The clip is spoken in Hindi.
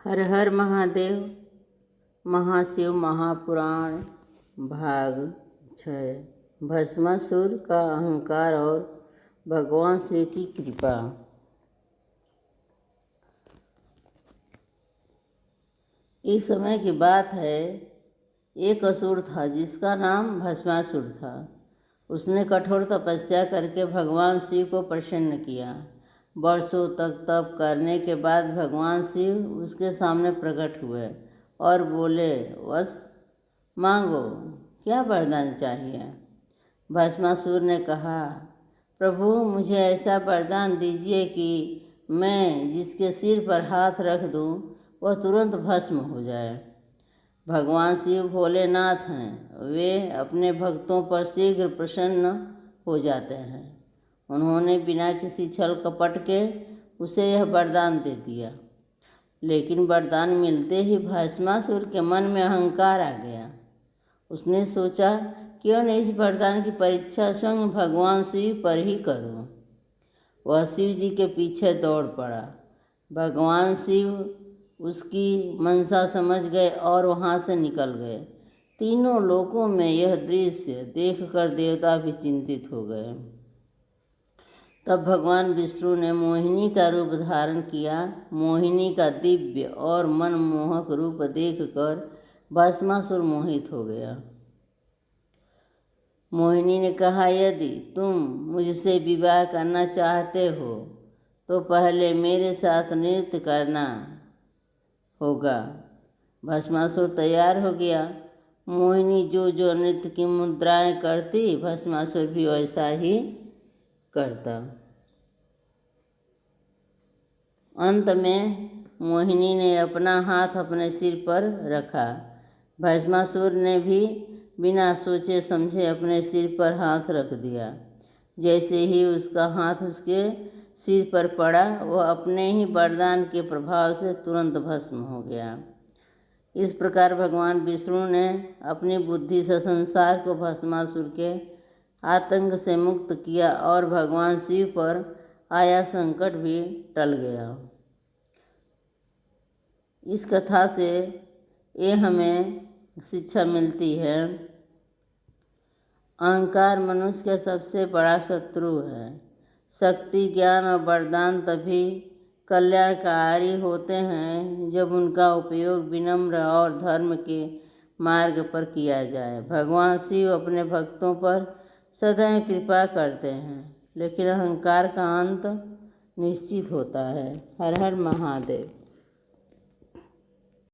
हर हर महादेव। महाशिव महापुराण भाग 6। भस्मासुर का अहंकार और भगवान शिव की कृपा। एक समय की बात है, एक असुर था जिसका नाम भस्मासुर था। उसने कठोर तपस्या करके भगवान शिव को प्रसन्न किया। वर्षों तक तप करने के बाद भगवान शिव उसके सामने प्रकट हुए और बोले, बस मांगो, क्या वरदान चाहिए। भस्मासुर ने कहा, प्रभु मुझे ऐसा वरदान दीजिए कि मैं जिसके सिर पर हाथ रख दूं वह तुरंत भस्म हो जाए। भगवान शिव भोलेनाथ हैं, वे अपने भक्तों पर शीघ्र प्रसन्न हो जाते हैं। उन्होंने बिना किसी छल कपट के उसे यह वरदान दे दिया। लेकिन वरदान मिलते ही भस्मासुर के मन में अहंकार आ गया। उसने सोचा, क्यों न इस वरदान की परीक्षा स्वयं भगवान शिव पर ही करूं। वह शिव जी के पीछे दौड़ पड़ा। भगवान शिव उसकी मनसा समझ गए और वहाँ से निकल गए। तीनों लोकों में यह दृश्य देखकर देवता भी चिंतित हो गए। तब भगवान विष्णु ने मोहिनी का रूप धारण किया। मोहिनी का दिव्य और मनमोहक रूप देखकर भस्मासुर मोहित हो गया। मोहिनी ने कहा, यदि तुम मुझसे विवाह करना चाहते हो तो पहले मेरे साथ नृत्य करना होगा। भस्मासुर तैयार हो गया। मोहिनी जो जो नृत्य की मुद्राएं करती, भस्मासुर भी वैसा ही करता। अंत में मोहिनी ने अपना हाथ अपने सिर पर रखा। भस्मासुर ने भी बिना सोचे समझे अपने सिर पर हाथ रख दिया। जैसे ही उसका हाथ उसके सिर पर पड़ा, वह अपने ही वरदान के प्रभाव से तुरंत भस्म हो गया। इस प्रकार भगवान विष्णु ने अपनी बुद्धि से संसार को भस्मासुर के आतंक से मुक्त किया और भगवान शिव पर आया संकट भी टल गया। इस कथा से ये हमें शिक्षा मिलती है, अहंकार मनुष्य का सबसे बड़ा शत्रु है। शक्ति, ज्ञान और वरदान तभी कल्याणकारी होते हैं जब उनका उपयोग विनम्र और धर्म के मार्ग पर किया जाए। भगवान शिव अपने भक्तों पर सदैव कृपा करते हैं, लेकिन अहंकार का अंत निश्चित होता है। हर हर महादेव।